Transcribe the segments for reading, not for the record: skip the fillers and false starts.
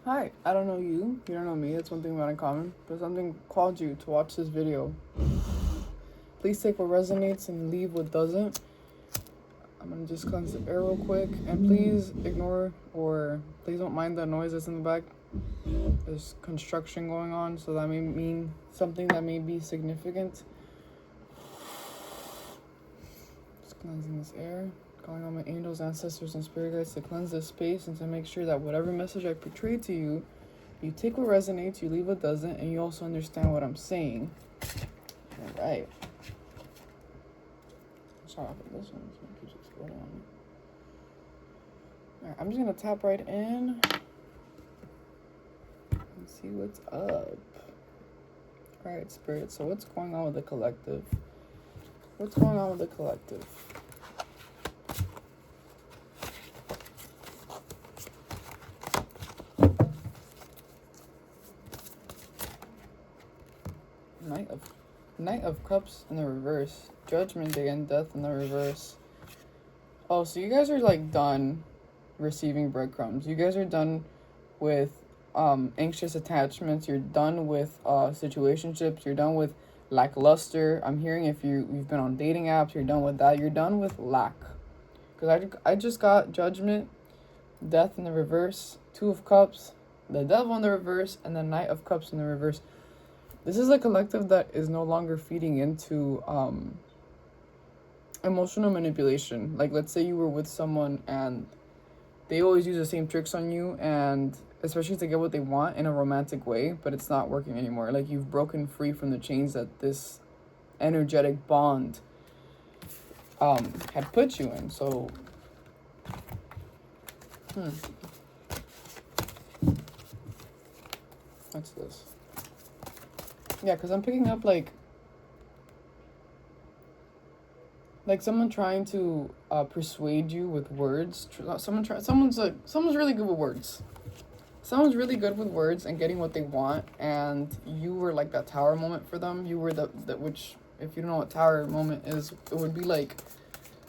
Hi, I don't know you. You don't know me. That's one thing we have in common. But something called you to watch this video. Please take what resonates and leave what doesn't. I'm gonna just cleanse the air real quick. And please ignore or please don't mind the noise that's in the back. There's construction going on, so that may mean something that may be significant. Just cleansing this air. Calling on my angels, ancestors, and spirit guides to cleanse this space and to make sure that whatever message I portray to you, you take what resonates, you leave what doesn't, and you also understand what I'm saying. All right. Start off with this one. So it keeps exploding on me. All right, I'm just gonna tap right in and see what's up. All right, spirit. So what's going on with the collective? What's going on with the collective? Knight of Cups in the reverse. Judgment again, death in the reverse. Oh, so you guys are like done receiving breadcrumbs. You guys are done with anxious attachments. You're done with situationships. You're done with lackluster. I'm hearing if you've been on dating apps, you're done with that. You're done with lack. Because I just got Judgment, Death in the reverse, Two of Cups, the Devil in the reverse, and the Knight of Cups in the reverse. This is a collective that is no longer feeding into emotional manipulation. Like, let's say you were with someone and they always use the same tricks on you, and especially to get what they want in a romantic way, but it's not working anymore. Like, you've broken free from the chains that this energetic bond had put you in. So, what's this? Yeah, because I'm picking up like someone trying to persuade you with words. Someone's really good with words. Someone's really good with words and getting what they want, and you were like that tower moment for them. You were which, if you don't know what tower moment is, it would be like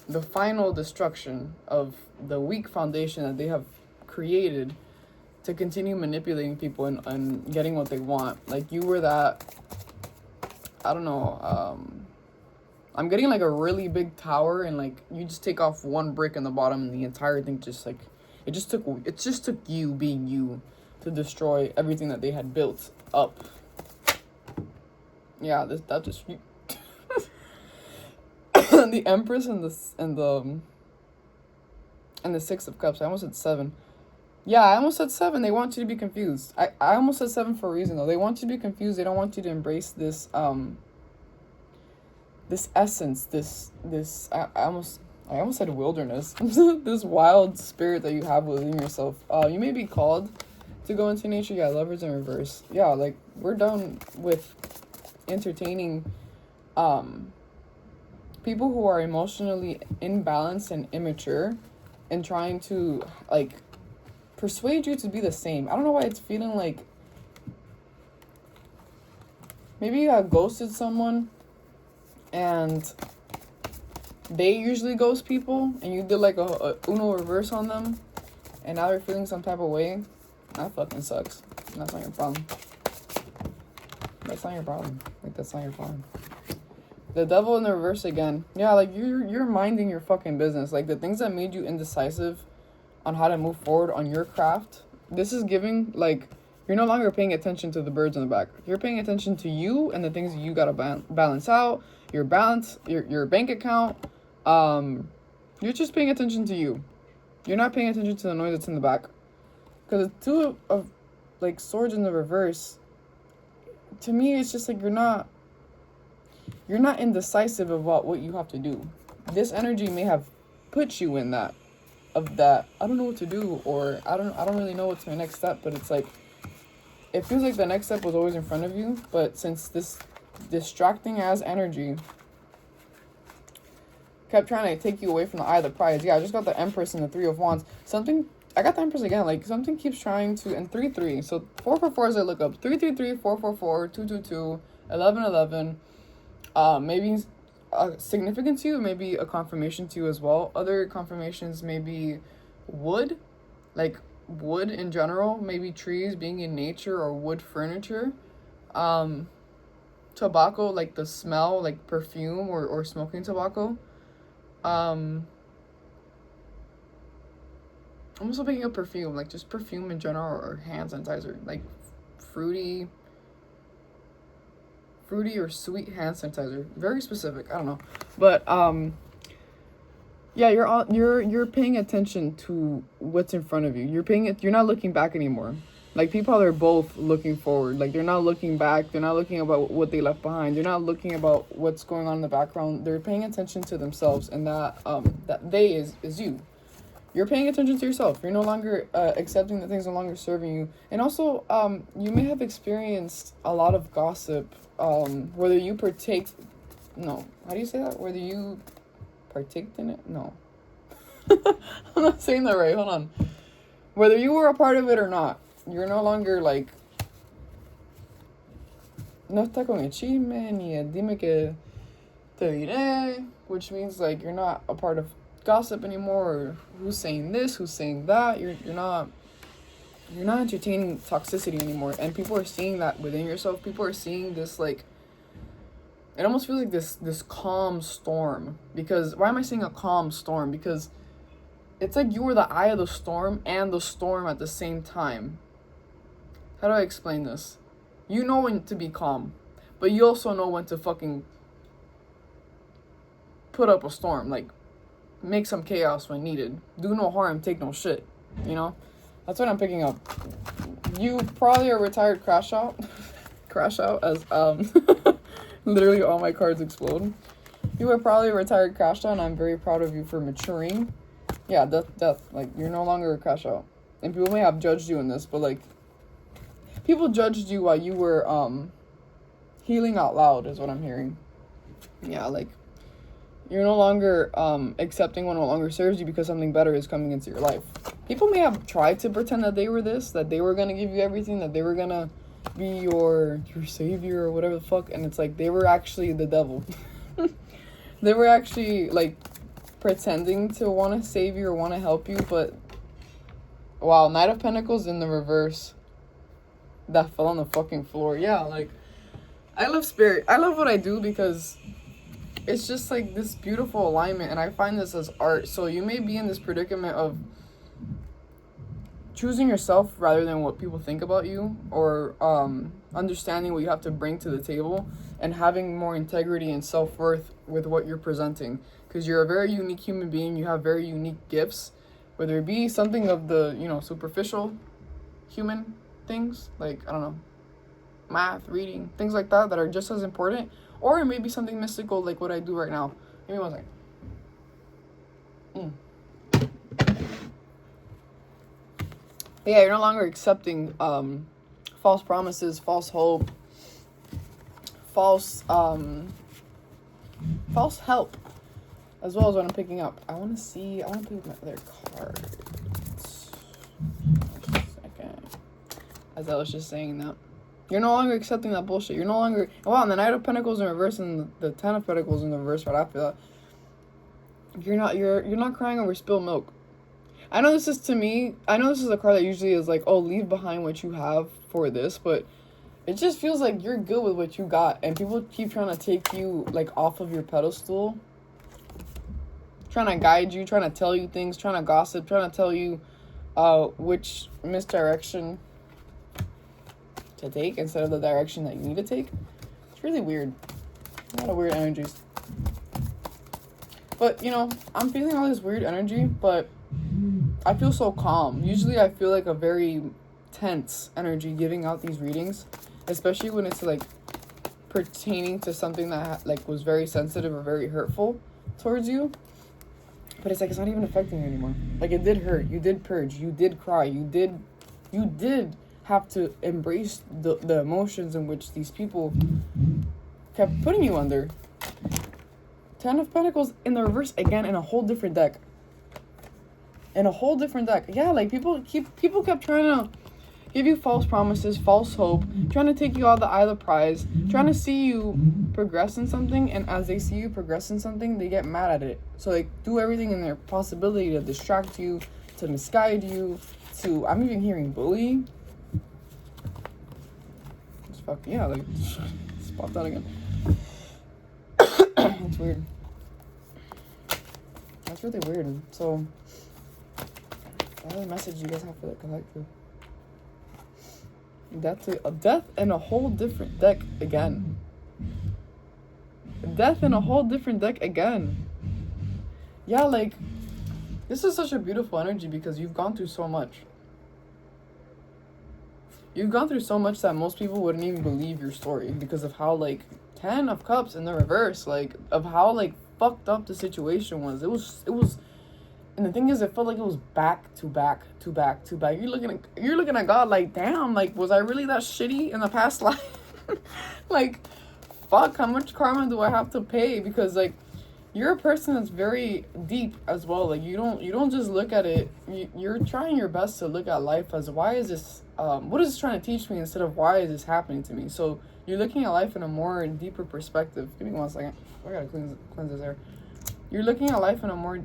the final destruction of the weak foundation that they have created to continue manipulating people and getting what they want. Like, you were that, I don't know, I'm getting like a really big tower, and like you just take off one brick in the bottom and the entire thing just like, it just took you being you to destroy everything that they had built up. Yeah, that just the Empress and the Six of Cups. I almost said 7. Yeah, I almost said 7. They want you to be confused. I almost said 7 for a reason though. They want you to be confused. They don't want you to embrace this this essence, this I almost said wilderness. This wild spirit that you have within yourself. You may be called to go into nature. Yeah, Lovers in reverse. Yeah, like, we're done with entertaining people who are emotionally imbalanced and immature and trying to like persuade you to be the same. I don't know why it's feeling like maybe you have ghosted someone and they usually ghost people and you did like a Uno reverse on them, and now they're feeling some type of way. That fucking sucks. That's not your problem. That's not your problem. Like, that's not your problem. The Devil in the reverse again. Yeah, like, you're minding your fucking business. Like, the things that made you indecisive on how to move forward on your craft, this is giving, like, you're no longer paying attention to the birds in the back. You're paying attention to you and the things you gotta balance out. Your balance, your bank account. You're just paying attention to you. You're not paying attention to the noise that's in the back. Because the Two of like Swords in the reverse, to me, it's just like you're not indecisive about what you have to do. This energy may have put you in that, I don't know what to do, or I don't really know what's my next step, but it's like, it feels like the next step was always in front of you, but since this distracting ass energy kept trying to take you away from the eye of the prize. Yeah, I just got the Empress and the Three of Wands. I got the Empress again. Like, something keeps trying to, and 3-3. So 4-4-4 as I look up. 3-3-3, 4-4-4, 2-2-2, 11-11. Maybe significant to you, maybe a confirmation to you as well. Other confirmations maybe would, like, wood in general, maybe trees, being in nature, or wood furniture. Tobacco, like the smell, like perfume or smoking tobacco. I'm also picking up perfume, like just perfume in general, or hand sanitizer, like fruity or sweet hand sanitizer. Very specific. I don't know, but yeah, you're paying attention to what's in front of you. You're not looking back anymore. Like, people are both looking forward. Like, they're not looking back. They're not looking about what they left behind. They're not looking about what's going on in the background. They're paying attention to themselves, and that they is you. You're paying attention to yourself. You're no longer accepting that things no longer serving you. And also, you may have experienced a lot of gossip, whether you partake... No, how do you say that? Whether you partaked in it? No. I'm not saying that right. Hold on. Whether you were a part of it or not, you're no longer like... No está con el chisme, ni el dime que te diré, which means like you're not a part of gossip anymore, or who's saying this, who's saying that. You're not entertaining toxicity anymore, and people are seeing that within yourself. People are seeing this, like, it almost feels like this calm storm. Because why am I saying a calm storm? Because it's like you were the eye of the storm and the storm at the same time. How do I explain this? You know when to be calm, but you also know when to fucking put up a storm. Like, make some chaos when needed. Do no harm, take no shit. You know? That's what I'm picking up. You probably are retired crash out. Crash out, as literally all my cards explode. You are probably a retired crash out, and I'm very proud of you for maturing. Yeah, death. Like, you're no longer a crash out. And people may have judged you in this, but like, people judged you while you were healing out loud, is what I'm hearing. Yeah, like, you're no longer accepting what no longer serves you because something better is coming into your life. People may have tried to pretend that they were this, that they were going to give you everything, that they were going to be your savior or whatever the fuck, and it's like they were actually the devil. They were actually, like, pretending to want to save you or want to help you, but wow, Knight of Pentacles in the reverse. That fell on the fucking floor. Yeah, like, I love spirit. I love what I do because it's just like this beautiful alignment, and I find this as art. So you may be in this predicament of choosing yourself rather than what people think about you, or understanding what you have to bring to the table, and having more integrity and self-worth with what you're presenting, because you're a very unique human being. You have very unique gifts, whether it be something of the, you know, superficial human things, like, I don't know, math, reading, things like that are just as important, or it may be something mystical like what I do right now. Give me one second. But yeah, you're no longer accepting false promises, false hope, false help, as well as what I'm picking up. I want to pick up my other card. Just a second. As I was just saying that. You're no longer accepting that bullshit. You're no longer... Wow, and the Knight of Pentacles in reverse and the Ten of Pentacles in the reverse right after that. You're not crying over spilled milk. I know this is a card that usually is like, oh, leave behind what you have for this, but it just feels like you're good with what you got, and people keep trying to take you, like, off of your pedestal, trying to guide you, trying to tell you things, trying to gossip, trying to tell you which misdirection to take instead of the direction that you need to take. It's really weird. A lot of weird energies. But, you know, I'm feeling all this weird energy, but I feel so calm. Usually I feel like a very tense energy giving out these readings, especially when it's like pertaining to something that like was very sensitive or very hurtful towards you. But it's like, it's not even affecting you anymore. Like, it did hurt. You did purge. You did cry. You did have to embrace the emotions in which these people kept putting you under. Ten of Pentacles in the reverse again in a whole different deck. Yeah, like people kept trying to give you false promises, false hope, trying to take you out of the eye of the prize, trying to see you progress in something, and as they see you progress in something, they get mad at it. So they do everything in their possibility to distract you, to misguide you, to, I'm even hearing bully. It's fuck, yeah, like, spot that again. It's weird. That's really weird. So, that's the message you guys have for the collective. Death in a whole different deck again. Death in a whole different deck again. Yeah, like, this is such a beautiful energy because you've gone through so much. You've gone through so much that most people wouldn't even believe your story because of how, like, 10 of Cups in the reverse, like, of how, like, fucked up the situation was. It was, and the thing is, it felt like it was back to back to back to back. You're looking at God like, damn, like, was I really that shitty in the past life? Like, fuck, how much karma do I have to pay? Because, like, you're a person that's very deep as well. Like, you don't just look at it. You're trying your best to look at life as, why is this, what is this trying to teach me, instead of why is this happening to me? So you're looking at life in a more deeper perspective. Give me 1 second. I gotta cleanse this air. You're looking at life in a more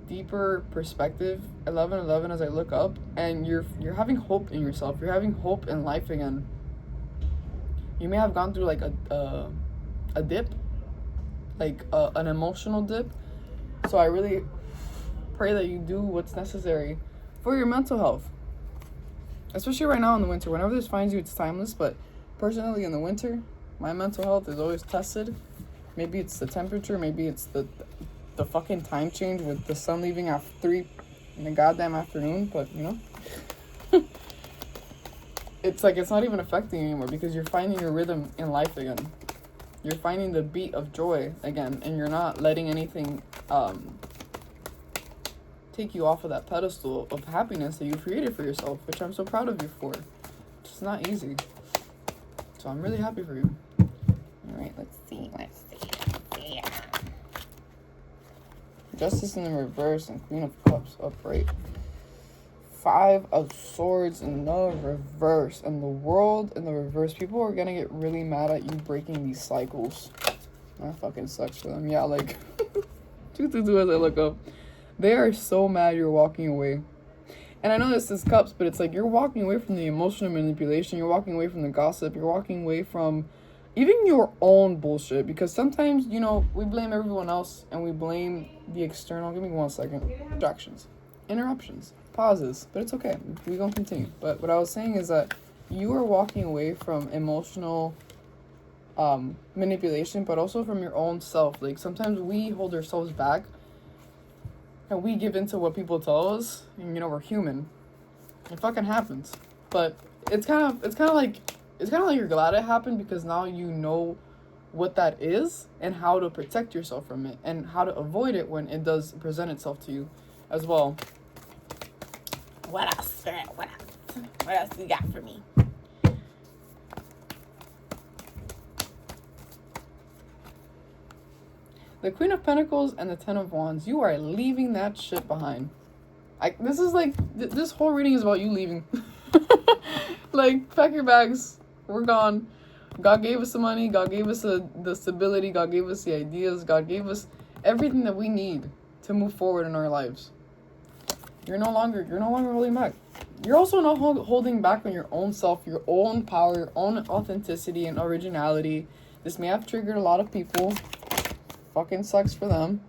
deeper perspective. 11/11 as I look up, and you're having hope in yourself. You're having hope in life again. You may have gone through like a dip, like an emotional dip. So I really pray that you do what's necessary for your mental health, especially right now in the winter. Whenever this finds you, it's timeless. But personally, in the winter, my mental health is always tested. Maybe it's the temperature. Maybe it's the fucking time change with the sun leaving at 3 in the goddamn afternoon. But, you know, it's like it's not even affecting you anymore because you're finding your rhythm in life again. You're finding the beat of joy again, and you're not letting anything take you off of that pedestal of happiness that you created for yourself, which I'm so proud of you for. It's not easy. So I'm really happy for you. All right, let's see. Justice in the reverse and Queen of Cups upright. 5 of Swords in the reverse. And the World in the reverse. People are gonna get really mad at you breaking these cycles. That fucking sucks for them. Yeah, like, 222 as I look up. They are so mad you're walking away. And I know this is Cups, but it's like you're walking away from the emotional manipulation. You're walking away from the gossip. You're walking away from even your own bullshit, because sometimes, you know, we blame everyone else and we blame the external. Give me 1 second. Distractions, interruptions, pauses, but it's okay. We're gonna continue. But what I was saying is that you are walking away from emotional manipulation, but also from your own self. Like, sometimes we hold ourselves back and we give into what people tell us, and, you know, we're human. It fucking happens. But it's kind of like you're glad it happened, because now you know what that is and how to protect yourself from it and how to avoid it when it does present itself to you as well. What else, Spirit? What else you got for me? The Queen of Pentacles and the 10 of Wands. You are leaving that shit behind. This is like, this whole reading is about you leaving. Like, pack your bags. We're gone. God gave us the money. God gave us the stability. God gave us the ideas. God gave us everything that we need to move forward in our lives. You're no longer holding back. You're also not holding back on your own self, your own power, your own authenticity and originality. This may have triggered a lot of people. Fucking sucks for them.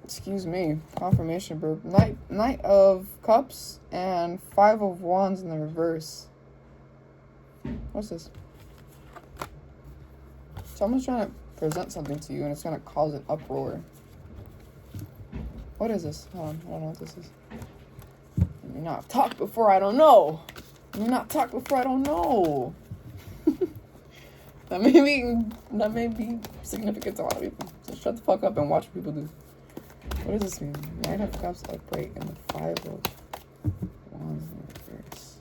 Excuse me. Confirmation burp. Knight of Cups and 5 of Wands in the reverse. What's this? Someone's trying to present something to you and it's going to cause an uproar. What is this? Hold on. I don't know what this is. Let me not talk before I don't know. Let me not talk before I don't know. That may be significant to a lot of people. So shut the fuck up and watch what people do. What does this mean? Knight of Cups upright and the 5 of Wands in reverse.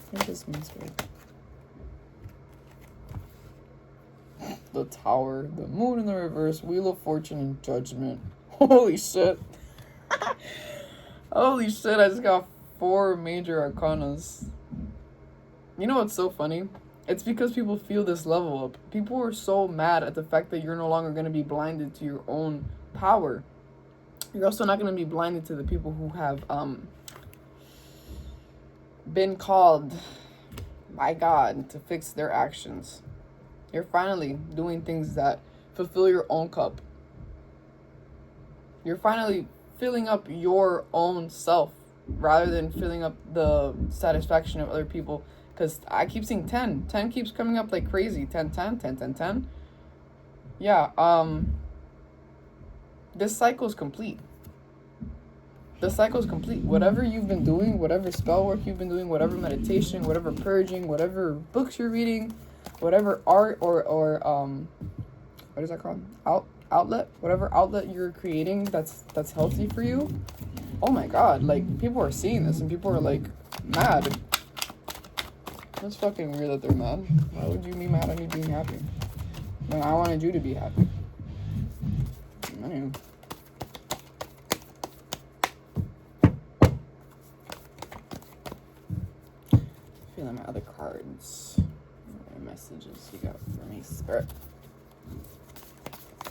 What does this mean, Spirit? The Tower, the Moon in the reverse, Wheel of Fortune, and Judgment. Holy shit. Holy shit, I just got 4 major arcanas. You know what's so funny? It's because people feel this level up. People are so mad at the fact that you're no longer going to be blinded to your own power. You're also not going to be blinded to the people who have been called by God to fix their actions. You're finally doing things that fulfill your own cup. You're finally filling up your own self rather than filling up the satisfaction of other people. Because I keep seeing 10. 10 keeps coming up like crazy. 10, 10, 10, 10, 10. Yeah, this cycle is complete. The cycle is complete. Whatever you've been doing, whatever spell work you've been doing, whatever meditation, whatever purging, whatever books you're reading, whatever art or what is that called? Outlet, whatever outlet you're creating that's healthy for you. Oh my God, like people are seeing this and people are like mad. That's fucking weird that they're mad. Why would you be mad at me being happy? When I wanted you to be happy. Anyway. Feeling my other cards. What messages you got for me, Spirit?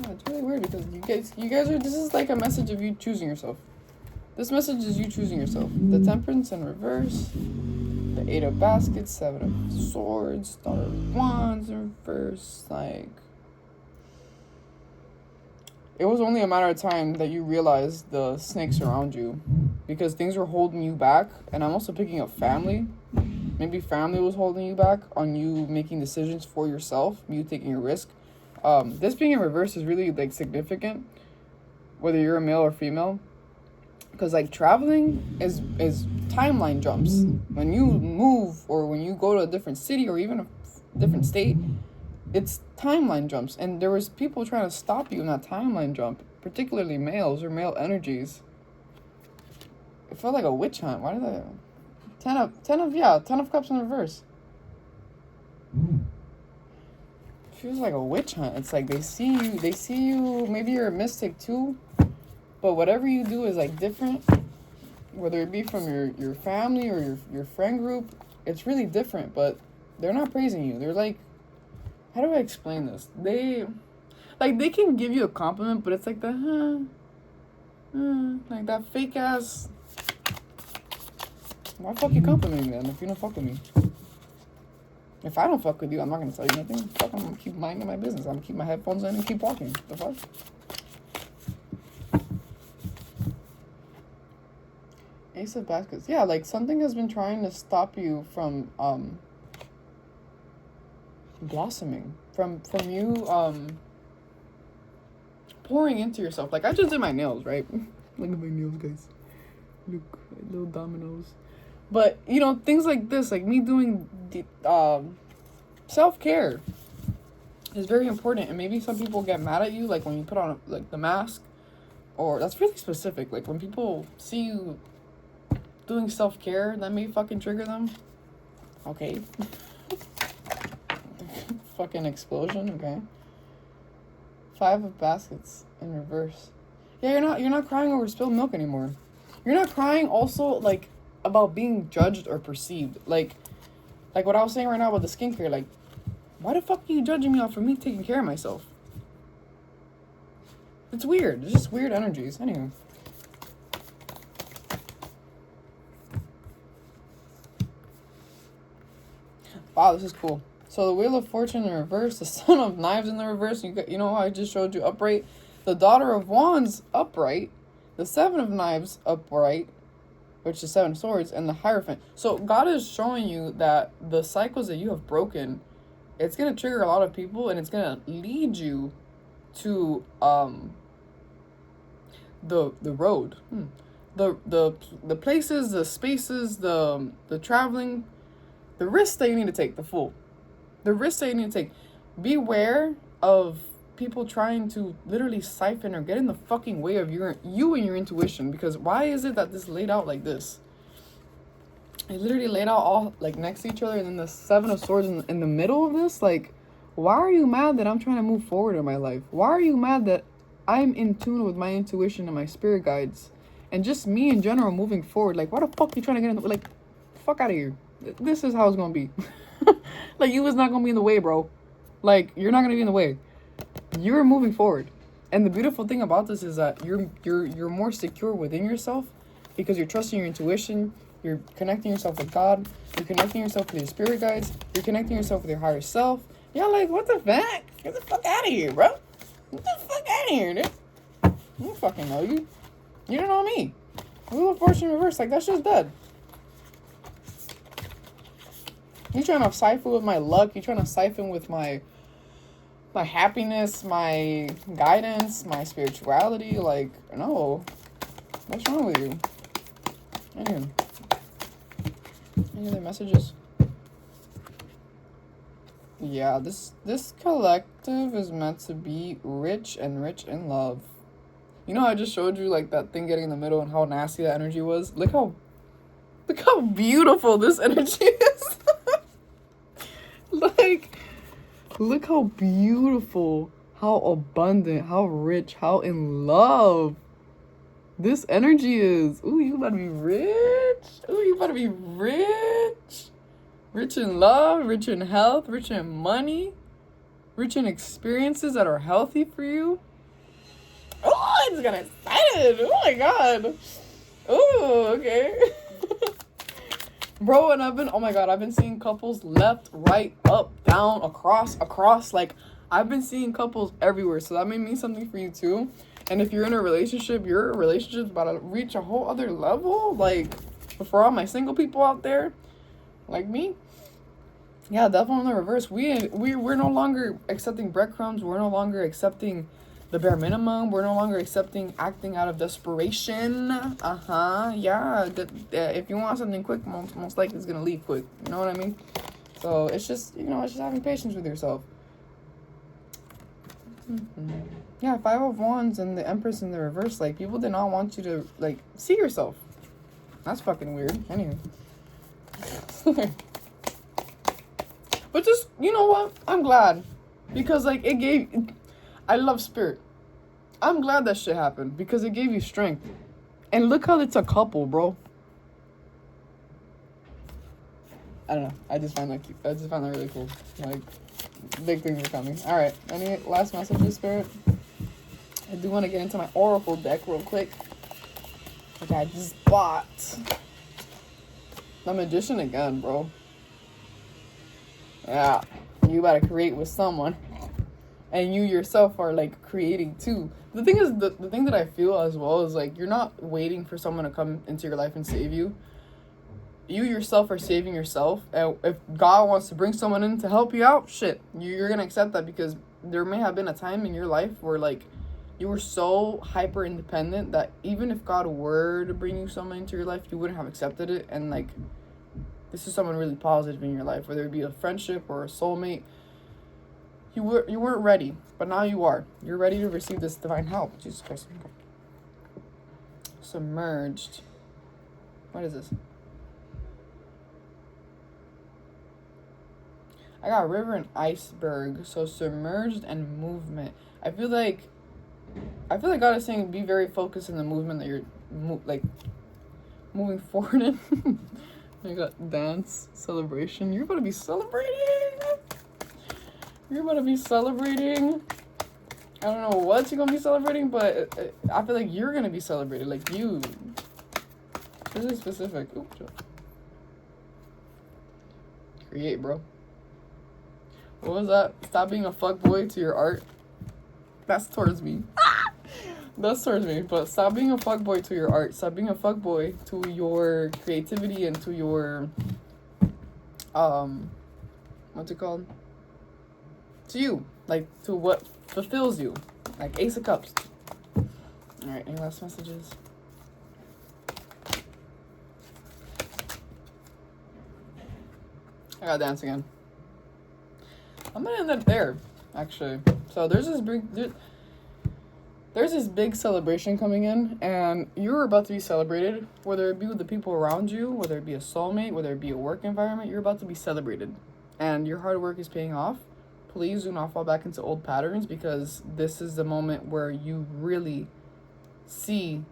Oh, it's really weird because you guys are, this is like a message of you choosing yourself. This message is you choosing yourself. The Temperance in reverse. The 8 of Baskets, 7 of Swords, Daughter of Wands in reverse. Like, it was only a matter of time that you realized the snakes around you because things were holding you back. And I'm also picking up family. Maybe family was holding you back on you making decisions for yourself, you taking a risk. This being in reverse is really like significant, whether you're a male or female, because like traveling is timeline jumps. When you move or when you go to a different city or even a different state, it's timeline jumps. And there was people trying to stop you in that timeline jump, particularly males or male energies. It felt like a witch hunt. Why did I? 10 of Cups in reverse. Feels like a witch hunt. It's like they see you, maybe you're a mystic too, but whatever you do is like different, whether it be from your family or your friend group, it's really different, but they're not praising you. They're like, how do I explain this? They can give you a compliment, but it's like the like that fake ass. Why fuck you complimenting me then if you don't fuck with me? If I don't fuck with you, I'm not gonna tell you nothing. Fuck, I'm gonna keep minding my business. I'm gonna keep my headphones in and keep walking. The fuck? Ace of Baskets. Yeah, like something has been trying to stop you from blossoming. From you pouring into yourself. Like I just did my nails, right? Look at my nails, guys. Look, little dominoes. But, you know, things like this, like me doing self-care is very important. And maybe some people get mad at you, like when you put on, like, the mask. Or, that's really specific. Like, when people see you doing self-care, that may fucking trigger them. Okay. Fucking explosion, okay. 5 of Baskets in reverse. Yeah, you're not crying over spilled milk anymore. You're not crying also, like, about being judged or perceived. Like what I was saying right now about the skincare. Like, why the fuck are you judging me off for me taking care of myself? It's weird. It's just weird energies. Anyway. Wow, this is cool. So the Wheel of Fortune in reverse. The Son of Knives in the reverse. You know how I just showed you upright? The Daughter of Wands upright. The 7 of Knives upright, which is 7 of Swords, and the Hierophant. So God is showing you that the cycles that you have broken, it's going to trigger a lot of people, and it's going to lead you to the road. The places, the spaces, the traveling, the risks that you need to take, the risks that you need to take. Beware of people trying to literally siphon or get in the fucking way of you and your intuition, because why is it that this laid out like this? It literally laid out all like next to each other, and then the 7 of Swords in the middle of this. Like, why are you mad that I'm trying to move forward in my life? Why are you mad that I'm in tune with my intuition and my spirit guides and just me in general moving forward? Like, why the fuck are you trying to get in the, like, fuck out of here? This is how it's gonna be. Like, you was not gonna be in the way, bro. Like, you're not gonna be in the way. You're moving forward. And the beautiful thing about this is that you're more secure within yourself because you're trusting your intuition. You're connecting yourself with God. You're connecting yourself with your spirit guides. You're connecting yourself with your higher self. Y'all like, what the fuck? Get the fuck out of here, bro. Get the fuck out of here, dude. I don't fucking know you. You don't know me. Wheel of Fortune reverse, like, that shit's dead. You trying to siphon with my luck. You trying to siphon with my happiness, my guidance, my spirituality. Like, no. What's wrong with you? Any other messages? Yeah, this collective is meant to be rich and rich in love. You know how I just showed you, like, that thing getting in the middle and how nasty that energy was? Look how beautiful this energy is. Like, look how beautiful, how abundant, how rich, how in love this energy is. Ooh, you about to be rich. Ooh, you about to be rich. Rich in love, rich in health, rich in money, rich in experiences that are healthy for you. Oh, I just got excited. Oh my God. Oh, okay. Bro, and I've been seeing couples left, right, up, down, across. Like, I've been seeing couples everywhere. So that may mean something for you too. And if you're in a relationship, your relationship's about to reach a whole other level. Like, for all my single people out there, like me, yeah, definitely in the reverse. We're no longer accepting breadcrumbs. We're no longer accepting the bare minimum. We're no longer accepting acting out of desperation. Yeah. If you want something quick, most likely it's gonna leave quick. You know what I mean? So it's just, it's just having patience with yourself. Yeah, 5 of Wands and the Empress in the reverse. Like, people did not want you to, like, see yourself. That's fucking weird. Anyway. But just, you know what? I'm glad. Because, like, I love spirit. I'm glad that shit happened. Because it gave you strength. And look how it's a couple, bro. I don't know. I just find that cute. I just find that really cool. Like, big things are coming. Alright. Any last messages, spirit? I do want to get into my Oracle deck real quick. Which I just bought. The Magician again, bro. Yeah. You gotta create with someone. And you yourself are, like, creating too. The thing is, the thing that I feel as well is, like, you're not waiting for someone to come into your life and save you. You yourself are saving yourself. And if God wants to bring someone in to help you out, shit, you're gonna accept that, because there may have been a time in your life where, like, you were so hyper independent that even if God were to bring you someone into your life, you wouldn't have accepted it. And, like, this is someone really positive in your life, whether it be a friendship or a soulmate. You weren't ready, but now you are. You're ready to receive this divine help. Jesus Christ. Submerged. What is this? I got river and iceberg. So submerged and movement. I feel like God is saying be very focused in the movement that you're moving forward in. You got dance, celebration. You're about to be celebrating. You're about to be celebrating. I don't know what you're going to be celebrating, but I feel like you're going to be celebrated. Like, you. This is specific. Oops. Create, bro. What was that? Stop being a fuckboy to your art. That's towards me. That's towards me. But stop being a fuckboy to your art. Stop being a fuckboy to your creativity and to your, what's it called? To you. Like, to what fulfills you. Like Ace of Cups. Alright, any last messages? I gotta dance again. I'm gonna end it there, actually. So there's this big celebration coming in, and you're about to be celebrated, whether it be with the people around you, whether it be a soulmate, whether it be a work environment. You're about to be celebrated, and your hard work is paying off. Please do not fall back into old patterns, because this is the moment where you really see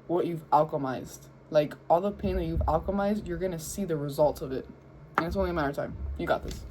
what you've alchemized. Like, all the pain that you've alchemized, you're gonna see the results of it, and it's only a matter of time. You got this.